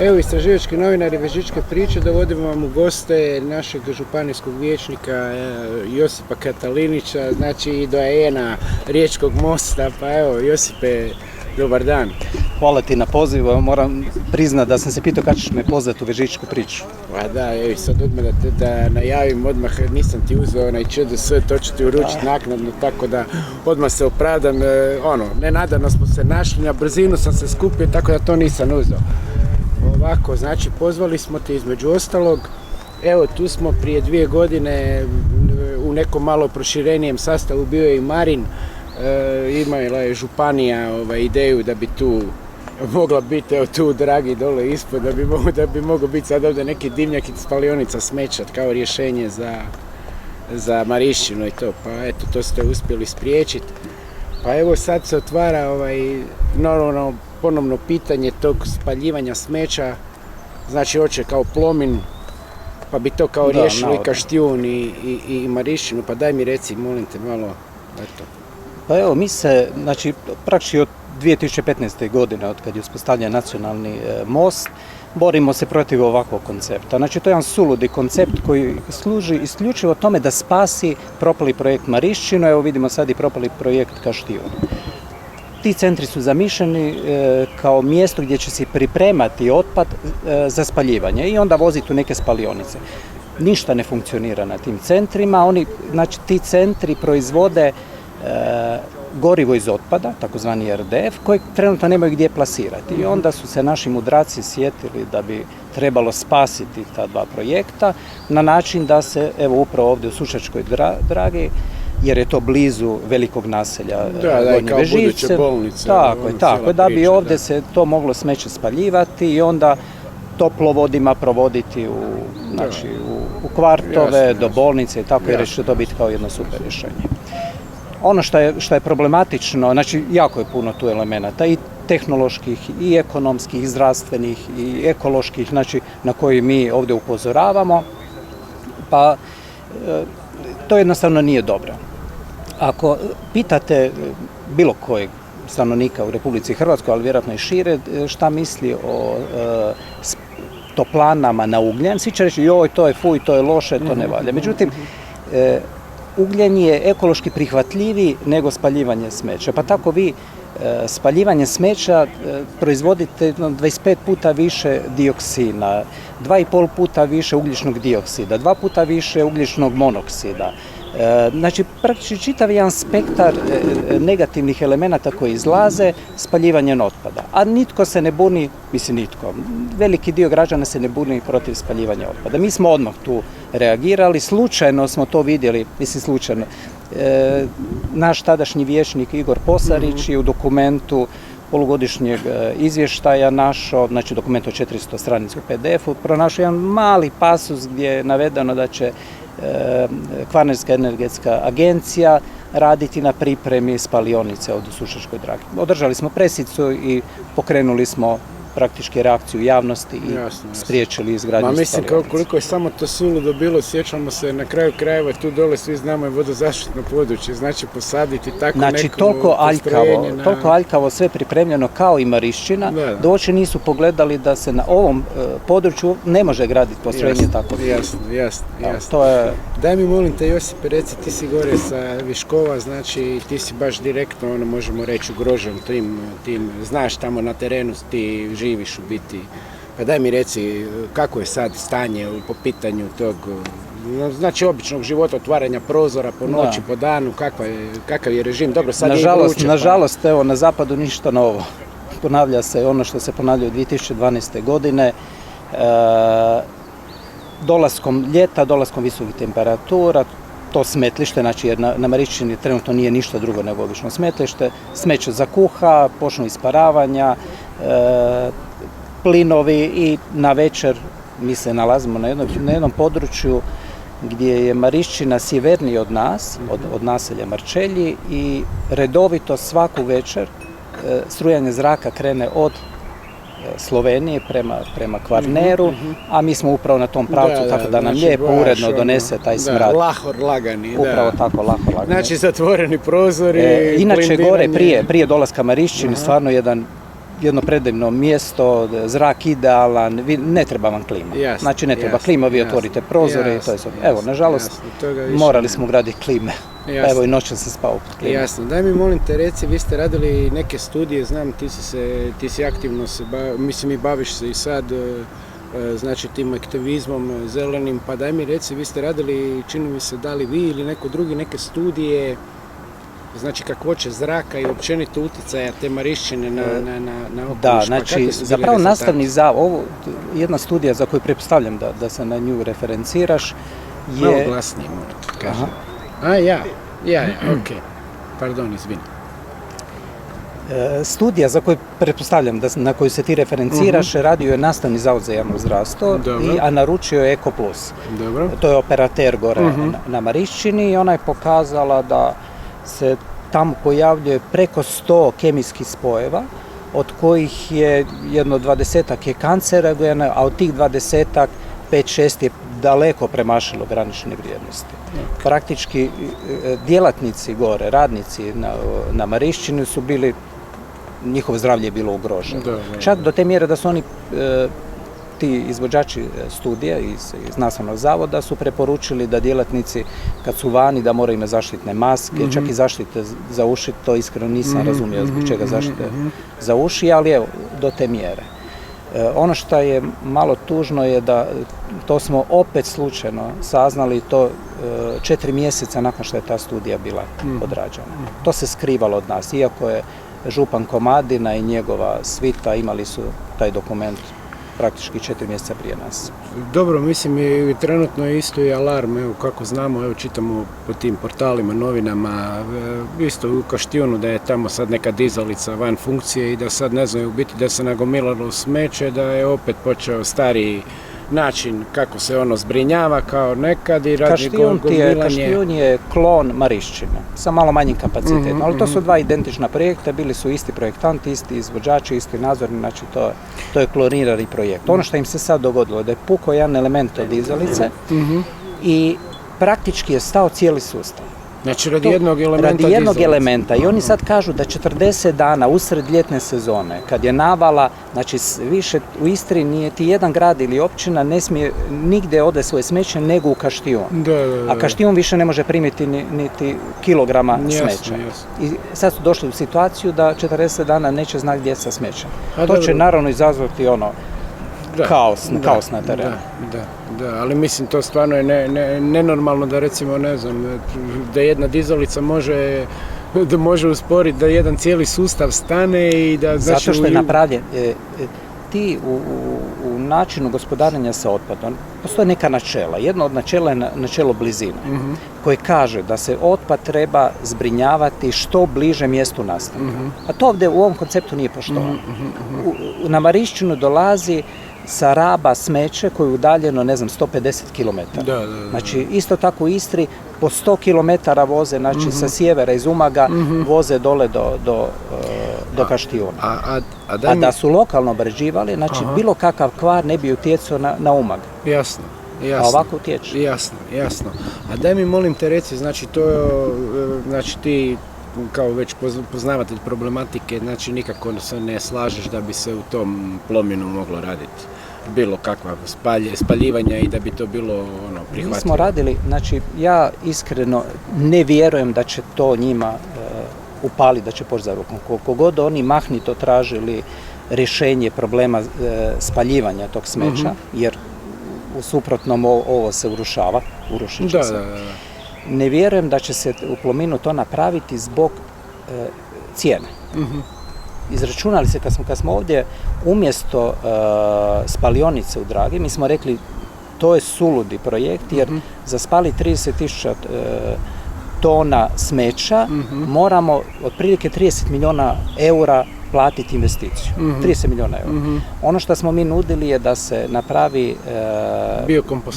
Evo, istraživački novinari Vežičke priče, dovodimo vam u goste našeg županijskog vijećnika Josipa Katalinića, znači i doajena Riječkog mosta. Pa evo, Josipe, dobar dan. Hvala ti na pozivu, moram priznati da sam se pitao kada ćeš me pozvati u Vežičku priču. Pa da, evo sad odmah da najavim odmah, nisam ti uzeo onaj ČDS, to ću ti uručiti naknadno, tako da odmah se opravdam, nenadano smo se našli, na brzinu sam se skupio, tako da to nisam uzeo. Ovako, znači pozvali smo te između ostalog, evo tu smo prije 2 godine u nekom malo proširenijem sastavu, bio je i Marin, imala je županija ideju da bi tu mogla biti, evo tu Dragi dole ispod, da bi mogao biti sad ovdje neki dimnjak i spalionica smeća kao rješenje za Marišćinu i to, pa eto to ste uspjeli spriječiti. Pa evo sad se otvara normalno ponovno pitanje tog spaljivanja smeća, znači hoće kao Plomin, pa bi to kao riješilo i Kaštijun i Marišćinu, pa daj mi reci, molim te malo, eto. Pa evo, mi se, znači, praktički od 2015. godine, od kad je uspostavljen nacionalni most, borimo se protiv ovakvog koncepta. Znači, to je jedan suludi koncept koji služi isključivo tome da spasi propali projekt Marišćinu, evo vidimo sad i propali projekt Kaštijun. Ti centri su zamišljeni kao mjesto gdje će se pripremati otpad za spaljivanje i onda voziti u neke spalionice. Ništa ne funkcionira na tim centrima, znači ti centri proizvode gorivo iz otpada, takozvani RDF, koji trenutno nemaju gdje plasirati. I onda su se naši mudraci sjetili da bi trebalo spasiti ta dva projekta na način da se, evo upravo ovdje u Sušačkoj Dragi, jer je to blizu velikog naselja Gornje Vežice. Tako, da bi ovdje se to moglo smeće spaljivati i onda toplovodima provoditi u kvartove, do bolnice i tako, jer će to biti kao jedno super rješenje. Ono što je problematično, znači jako je puno tu elemenata i tehnoloških, i ekonomskih, i zdravstvenih, i ekoloških, znači na koji mi ovdje upozoravamo, pa to jednostavno nije dobro. Ako pitate bilo kojeg stanovnika u Republici Hrvatskoj, ali vjerojatno i šire, šta misli o toplanama na ugljen, svi će reći joj, to je fuj, to je loše, to ne valja. Međutim, ugljen je ekološki prihvatljiviji nego spaljivanje smeća. Pa tako vi spaljivanje smeća proizvodite 25 puta više dioksina, 2,5 puta više ugljičnog dioksida, 2 puta više ugljičnog monoksida. Znači, praktički čitav jedan spektar negativnih elemenata koji izlaze spaljivanjem otpada. A nitko se ne buni, nitko, veliki dio građana se ne buni protiv spaljivanja otpada. Mi smo odmah tu reagirali, slučajno smo to vidjeli, slučajno. Naš tadašnji vijećnik Igor Posarić je u dokumentu polugodišnjeg izvještaja našao, znači dokument od 400 stranica u PDF-u, pronašao jedan mali pasus gdje je navedeno da će Kvarnerska energetska agencija raditi na pripremi spalionice ovdje u Sušačkoj Dragi. Održali smo presicu i pokrenuli smo praktički reakciju javnosti i spriječili izgradnju spalionice. Mislim, koliko je samo to suludo bilo, sjećamo se na kraju krajeva, tu dole svi znamo je vodozaštitno područje, znači posaditi tako znači, neko postrojenje. Toliko aljkavo sve pripremljeno kao i Marišćina, da uopće nisu pogledali da se na ovom području ne može graditi postrojenje tako. Jasno. Daj mi molim te, Josipe, reci, ti si gore sa Viškova, znači ti si baš direktno, možemo reći, ugrožen tim, znaš tamo na terenu, ti živiš u biti. Pa daj mi reci, kako je sad stanje po pitanju tog, znači običnog života, otvaranja prozora po noći, po danu, kakav je režim? Dobro, sad je vruće. Nažalost, evo, na zapadu ništa novo. Ponavlja se ono što se ponavljalo 2012. godine. Dolaskom ljeta, dolaskom visokih temperatura, to smetlište, znači jer na Marišćini trenutno nije ništa drugo nego obično smetlište, smeće zakuha, počnu isparavanja, plinovi i na večer mi se nalazimo na jednom području gdje je Marišćina sjeverniji od nas, od naselja Marčelji i redovito svaku večer strujanje zraka krene od Slovenije prema Kvarneru, a mi smo upravo na tom pravcu, tako da nam lijepo uredno donese taj smrad. Lahor lagani, upravo tako, lahor lagani. Znači zatvoreni prozori. Inače gore, prije dolaska Marišćini, stvarno jedan jedno predivno mjesto, zrak idealan, ne treba vam klima. Jasno, Znači ne treba jasno, klima, vi jasno, otvorite prozore i to je sve. Evo, nažalost, toga više morali nema. smo graditi klime. Jasno. Evo i noćas sam spao pod klimom. Jasno, daj mi molim te reci, vi ste radili neke studije, znam ti si aktivno mislim i baviš se i sad, znači tim aktivizmom zelenim, pa daj mi reci, vi ste radili, čini mi se, da li vi ili neko drugi neke studije, znači kakvoće zraka i općenito utjecaja te Marišćine na okoliš. Da, pa znači kakvi su bili zapravo rezultati? nastavni za ovo, jedna studija za koju pretpostavljam da se na nju referenciraš Malo je... glasnije moram kažem. A ja, okej. Pardon, izvini. Studija za koju pretpostavljam na koju se ti referenciraš radio je Nastavni zavod za javno zdravstvo, a naručio je Eko Plus. Dobro. To je operater gore na Marišćini i ona je pokazala da se tamo pojavljuje preko 100 kemijskih spojeva, od kojih je jedno 20-ak je kancerogeno, a od tih 20-ak 5-6 je daleko premašilo granične vrijednosti. Praktički djelatnici gore, radnici na Marišćini su bili, njihovo zdravlje je bilo ugroženo. Čak do te mjere da su oni, ti izvođači studija iz Nastavnog zavoda su preporučili da djelatnici kad su vani da moraju imati zaštitne maske, čak i zaštite za uši, to iskreno nisam razumio zbog čega zaštite za uši, ali evo, do te mjere. Ono što je malo tužno je da to smo opet slučajno saznali to 4 mjeseca nakon što je ta studija bila odrađena. To se skrivalo od nas, iako je župan Komadina i njegova svita imali su taj dokument praktički 4 mjeseca prije nas. Dobro, mislim i trenutno je isto i alarm, evo kako znamo, evo čitamo po tim portalima, novinama, isto u Kaštijunu da je tamo sad neka dizalica van funkcije i da sad ne znaju u biti da se nagomilalo smeće, da je opet počeo stariji način kako se ono zbrinjava kao nekad i radi gomilanje. Kaštijun je klon Marišćine sa malo manjim kapacitetom, ali to su dva identična projekta, bili su isti projektanti, isti izvođači, isti nadzorni, znači to je klonirani projekt. Ono što im se sad dogodilo da je pukao jedan element od dizalice i praktički je stao cijeli sustav. Znači radi jednog elementa Radi jednog elementa i oni sad kažu da 40 dana usred ljetne sezone, kad je navala, znači više u Istri nije ti jedan grad ili općina ne smije nigdje ode svoje smeće nego u Kaštijun. A Kaštijun više ne može primiti niti kilograma smeća. I sad su došli u situaciju da 40 dana neće znati gdje sa smećem. To će naravno izazvati kaos na terenu. Da, ali mislim to stvarno je nenormalno da recimo, ne znam, da jedna dizalica može usporiti da jedan cijeli sustav stane i da... Zato što je napravljen. Ti u načinu gospodarenja sa otpadom postoje neka načela. Jedno od načela je načelo blizine, koje kaže da se otpad treba zbrinjavati što bliže mjestu nastanka. A to ovdje u ovom konceptu nije poštovano. Na Marišćinu dolazi sa Raba smeće koje je udaljeno, ne znam, 150 km. Znači, isto tako u Istri po 100 km voze, znači sa sjevera iz Umaga, voze dole do Kaštijuna. A da su lokalno obrađivali, znači bilo kakav kvar ne bi utjecao na Umag. Jasno. A ovako utječe. Jasno. A daj mi molim te reci, znači ti kao već poznavatelj problematike, znači nikako se ne slažeš da bi se u tom Plominu moglo raditi bilo kakva spaljivanja i da bi to bilo prihvatljivo. Mi smo radili, znači ja iskreno ne vjerujem da će to njima upali, da će poći za rukom. Koliko god oni mahnito tražili rješenje problema spaljivanja tog smeća, jer u suprotnom ovo se urušit će se. Ne vjerujem da će se u Plominu to napraviti zbog cijene. Izračunali se kad smo ovdje umjesto spalionice u Dragi, mi smo rekli to je suludi projekt jer za spali 30.000 tona smeća moramo otprilike 30 milijuna eura platiti investiciju. 30 milijuna eura. Ono što smo mi nudili je da se napravi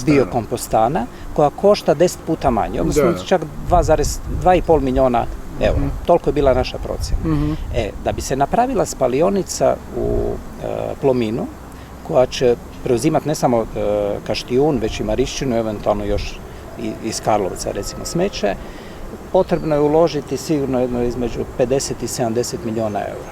biokompostana koja košta 10 puta manje, odnosno čak 2,5 milijuna eura. Toliko je bila naša procjena. Da bi se napravila spalionica u Plominu, koja će preuzimati ne samo Kaštijun, već i Marišćinu, eventualno još iz Karlovca, recimo smeće, potrebno je uložiti sigurno jedno između 50 i 70 milijuna eura.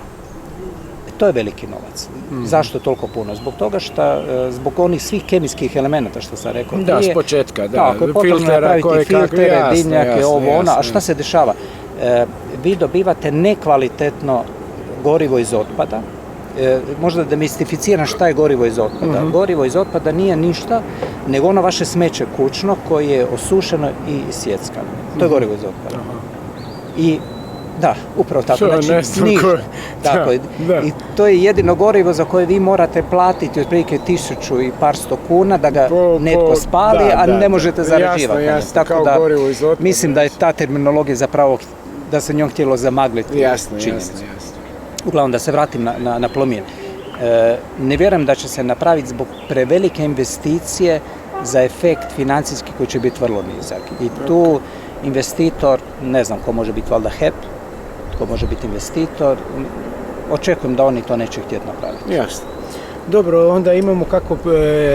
To je veliki novac. Zašto toliko puno? Zbog toga što, zbog onih svih kemijskih elemenata što sam rekao. Da, s početka, da. Tako, je potrebno napraviti filtere, dimnjake, ono. A šta se dešava? Vi dobivate nekvalitetno gorivo iz otpada. Možda da mistificiram šta je gorivo iz otpada. Gorivo iz otpada nije ništa, nego ono vaše smeće kućno koje je osušeno i isjeckano. To je gorivo iz otpada. I da, upravo tako. Znači, tako, i to je jedino gorivo za koje vi morate platiti otprilike 1000 i par sto kuna da ga netko spali, a ne možete zarađivati. Tako da, mislim da je ta terminologija zapravo da se njom htjelo zamagliti činjenicu. Uglavnom, da se vratim na Plomin. Ne vjerujem da će se napraviti zbog prevelike investicije za efekt financijski koji će biti vrlo nizak. I tu investitor, ne znam ko može biti, valjda HEP, tko može biti investitor, očekujem da oni to neće htjeti napraviti. Jasno. Dobro, onda imamo kako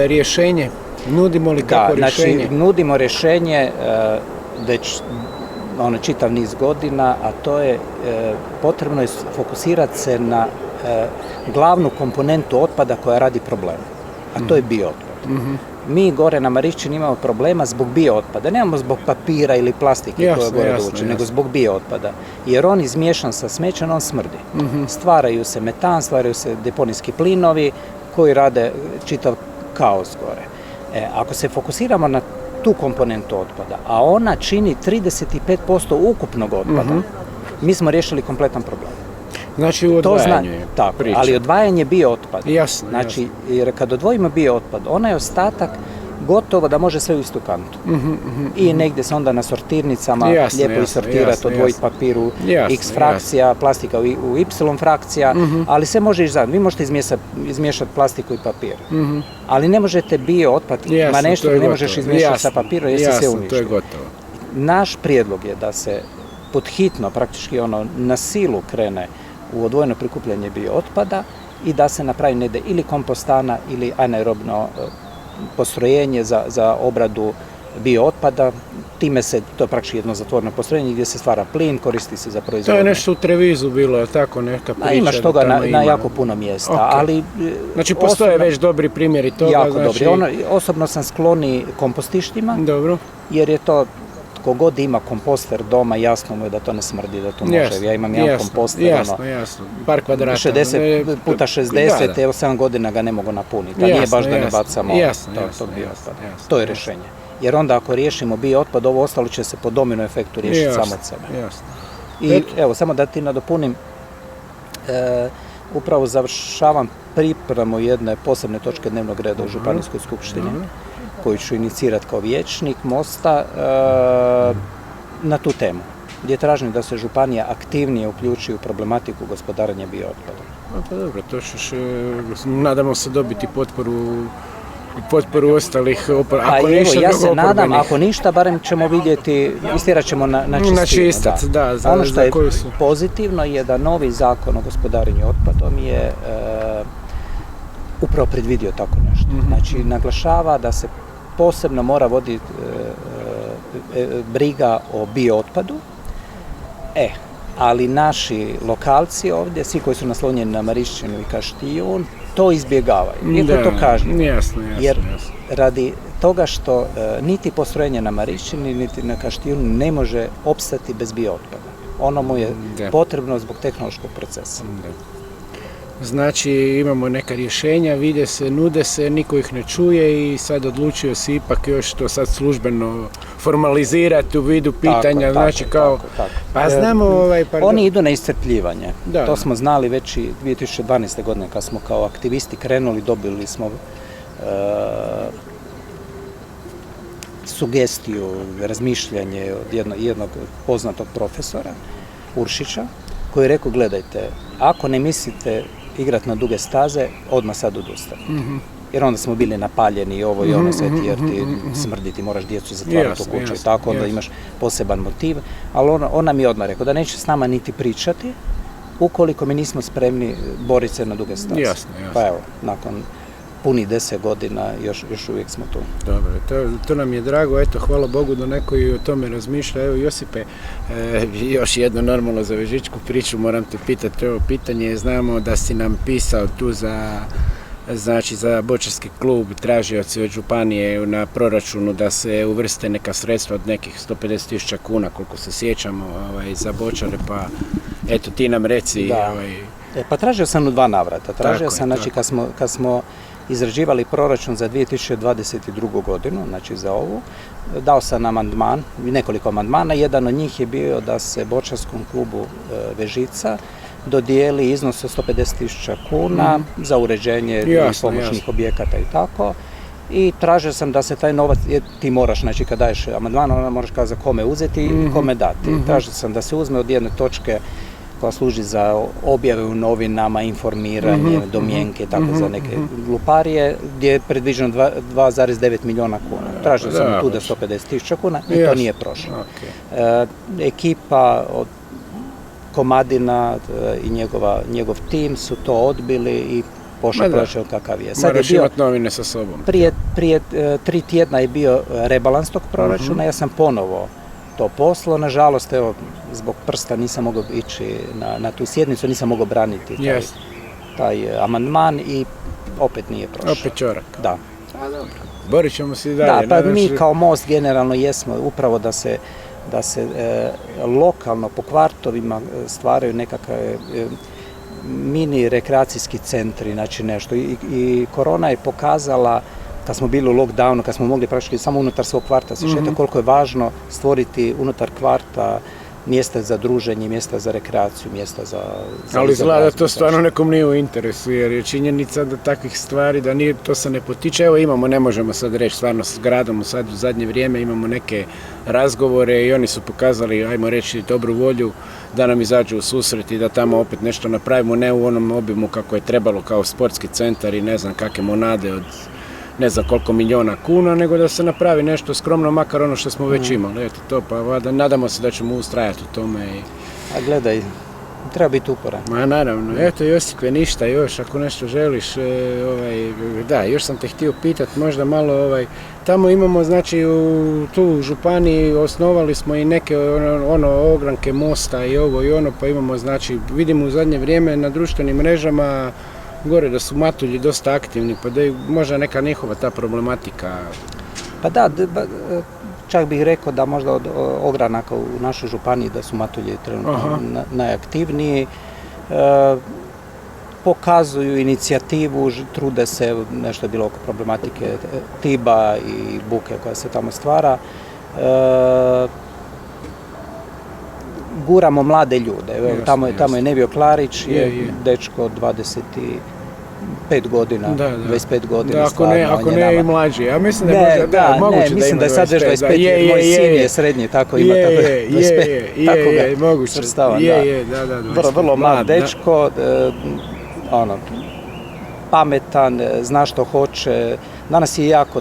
rješenje? Nudimo li kako rješenje? Znači, nudimo rješenje već čitav niz godina, a to je potrebno je fokusirati se na glavnu komponentu otpada koja radi problem, a to je biootpad. Mi gore na Marišćini imamo problema zbog biootpada, nemamo zbog papira ili plastike koja gore dođe, nego zbog biootpada, jer on izmiješan sa smećem, on smrdi. Stvaraju se metan, stvaraju se deponijski plinovi koji rade čitav kaos gore. Ako se fokusiramo na tu komponentu otpada, a ona čini 35% ukupnog otpada, mi smo riješili kompletan problem. Znači u odvajanju je priča. Ali odvajanje biootpada. Jasno. Znači, jer kad odvojimo biootpad, onaj ostatak gotovo da može sve u istu kantu. I negdje se onda na sortirnicama lijepo isortirati, odvojiti papir u X frakcija, plastika u Y frakcija, ali sve može ići zajedno. Vi možete izmiješati plastiku i papir, ali ne možete biootpad, ma nešto ne možeš izmiješati sa papirom jer se sve uništi. Naš prijedlog je da se podhitno, praktički na silu krene u odvojeno prikupljanje biootpada i da se napravi negdje ili kompostana ili anaerobno postrojenje za obradu biootpada. Time se, to je praktički jedno zatvoreno postrojenje gdje se stvara plin, koristi se za proizvodnje. To je nešto u Trevizu bilo, je tako neka priča? Imaš toga na jako puno mjesta, ali... Znači postoje već dobri primjeri toga? Jako dobri. Osobno sam skloni kompostištima, jer je to, tko god ima komposter doma, jasno mu je da to ne smrdi, da to može. Ja imam jedan komposter, jasno. Par kvadrata. 60 puta 60, evo 7 godina ga ne mogu napuniti, a nije baš da ne bacamo tog biootpada. To je rješenje. Jer onda ako riješimo biootpad, ovo ostalo će se po domino efektu riješiti samo od sebe. I evo, samo da ti nadopunim, upravo završavam pripremu jedne posebne točke dnevnog reda u Županijskoj skupštini, koju ću inicirati kao vijećnik Mosta na tu temu, gdje tražim da se županija aktivnije uključi u problematiku gospodarenja biootpadom. Pa dobro, to ćeš, nadamo se dobiti potporu ostalih ja se nadam, ako ništa, barem ćemo vidjeti, istirat ćemo na čistinu. Ono što je pozitivno je da novi zakon o gospodarenju otpadom je upravo predvidio tako nešto. Znači, naglašava da se posebno mora voditi briga o biootpadu, ali naši lokalci ovdje, svi koji su naslonjeni na Marišćinu i Kaštijun, to izbjegavaju. Iako je to kažnjivo. Jer radi toga što niti postrojenje na Marišćini, niti na Kaštijunu ne može opstati bez biootpada. Ono mu je potrebno zbog tehnološkog procesa. Znači imamo neka rješenja, vide se, nude se, niko ih ne čuje i sad odlučio se ipak još to sad službeno formalizirati u vidu pitanja, znači kao... Pa znamo Oni idu na iscrpljivanje. To smo znali već i 2012. godine kad smo kao aktivisti krenuli, dobili smo sugestiju, razmišljanje od jednog poznatog profesora, Uršića, koji je rekao, gledajte, ako ne mislite igrati na duge staze, odmah sad odustanite. Jer onda smo bili napaljeni i ovo i ono sve ti, jer ti smrdi, ti moraš djecu zatvarati u kuću i tako, onda imaš poseban motiv. Ali on nam je odmah rekao da neće s nama niti pričati ukoliko mi nismo spremni boriti se na duge staze. Pa evo, nakon puni 10 godina, još uvijek smo tu. Dobro, to nam je drago, eto, hvala Bogu da neko i o tome razmišlja. Evo, Josipe, još jednu normalno za vežičku priču, moram te pitati ovo pitanje. Znamo da si nam pisao tu za Bočarski klub, tražioci od županije na proračunu da se uvrste neka sredstva od nekih 150.000 kuna, koliko se sjećamo, za Bočare, pa eto, ti nam reci. Pa tražio sam u 2 navrata. Tražio sam, znači, kad smo izrađivali proračun za 2022. godinu, znači za ovu, dao sam amandman, nekoliko amandmana. Jedan od njih je bio da se Bočarskom klubu Vežica dodijeli iznos od 150.000 kuna za uređenje i pomoćnih objekata i tako. I tražio sam da se taj novac, ti moraš, znači kad daješ amandman, onda moraš kazati kome uzeti i kome dati. Tražio sam da se uzme od jedne točke koja služi za objave u novinama, informiranje, domjenke, tako za neke gluparije, gdje je predviđeno 2,9 milijuna kuna. Tražio sam tu da 150.000 kuna i to nije prošlo. Ekipa od Komadina i njegov tim su to odbili i pošao proračun kakav je. Moraš imati novine sa sobom. Prije 3 tjedna je bio rebalans tog proračuna, ja sam ponovo to poslao. Nažalost, evo, zbog prsta nisam mogao ići na tu sjednicu, nisam mogao braniti taj amandman i opet nije prošao. Opet čorak. Da. Borit ćemo se i dalje. Da, pa mi kao Most generalno jesmo upravo da se lokalno po kvartovima stvaraju nekakve mini rekreacijski centri, znači nešto. I korona je pokazala, kad smo bili u lockdownu, kad smo mogli praktički samo unutar svog kvarta se šetati, koliko je važno stvoriti unutar kvarta mjesta za druženje, mjesta za rekreaciju, mjesta za ali izgleda da to stvarno nekom nije u interesu, jer je činjenica da takvih stvari, da nije, to se ne potiče. Evo imamo, ne možemo sad reći, stvarno s gradom sad u zadnje vrijeme imamo neke razgovore i oni su pokazali, ajmo reći, dobru volju da nam izađu u susret i da tamo opet nešto napravimo, ne u onom obimu kako je trebalo kao sportski centar i ne znam kakve monade od ne znam koliko milijuna kuna, nego da se napravi nešto skromno, makar ono što smo već imali. Eto to, pa nadamo se da ćemo ustrajati u tome. A gledaj, treba biti uporan. Ma naravno. Eto Josipe, ništa još, ako nešto želiš, da, još sam te htio pitati, možda malo, tamo imamo, znači, tu u županiji osnovali smo i neke ogranke mosta i ovo i ono, pa imamo, znači, vidimo u zadnje vrijeme na društvenim mrežama gore da su matulji dosta aktivni, pa da je možda neka njihova ta problematika. Pa da, čak bih rekao da možda od ogranaka u našoj županiji da su matulji trenutno najaktivniji. Pokazuju inicijativu, trude se, nešto je bilo oko problematike tiba i buke koja se tamo stvara. Guramo mlade ljude. Tamo je Nevio Klarić, je dečko od 25 godina, 25 godina. Ako ne i mlađi. Ja mislim da je možda, moguće da mislim da je sad već 25, moj sin je srednji, tako ima 25, tako ga svrstavam. Vrlo mlad dečko, pametan, zna što hoće. Danas je jako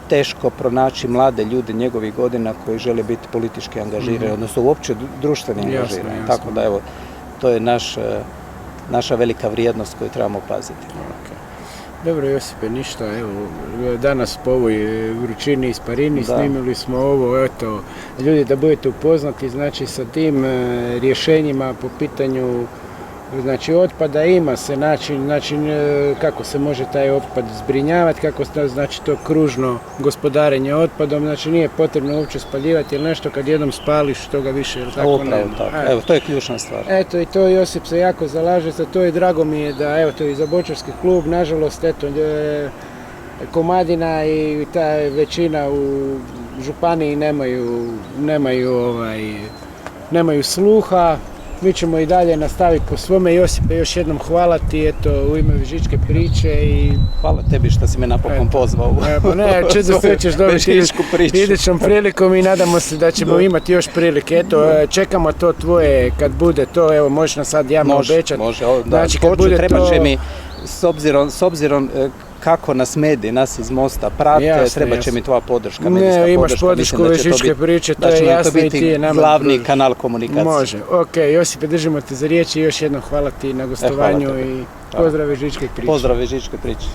teško pronaći mlade ljude njegovih godina koji žele biti politički angažirani, odnosno uopće društveni angažirani. Tako da evo, to je naša velika vrijednost koju trebamo paziti. Dobro Josipe, ništa, evo, danas po ovoj vrućini iz Parini snimili smo ovo, eto, ljudi da budete upoznati, znači sa tim rješenjima po pitanju, znači otpada ima se način kako se može taj otpad zbrinjavati, kako znači to kružno gospodarenje otpadom, znači nije potrebno uopće spaljivati ili nešto, kad jednom spališ toga više, ili tako upravo tako. Evo, to je ključna stvar. Eto i to Josip se jako zalaže za to i drago mi je da, evo to i za Bočarski klub, nažalost, eto, Komadina i ta većina u županiji nemaju sluha. Mi ćemo i dalje nastaviti po svome. Josipe, još jednom hvala ti, eto, u ime Vežičke priče i... Hvala tebi što si me napokon pozvao. Ne, čudo sve ćeš dobiti idućom prilikom i nadamo se da ćemo imati još prilike. Eto, čekamo to tvoje, kad bude to, evo, možeš nam sad javno obećati. Može, znači, kad bude treba će mi, s obzirom kako nas mediji, nas iz Mosta prate, Jasno, treba će jasno. mi tvoja podrška, medijska Ne, imaš podrška. podršku Mislim da će to Vežičke biti- priče, to da je će nam jasno i ti je biti nama glavni druži. kanal komunikacije. Može, ok, Josipe, držimo te za riječ i još jednom hvala ti na gostovanju tebi. i Hvala. pozdrav Vežičke priče. Pozdrav Vežičke priče.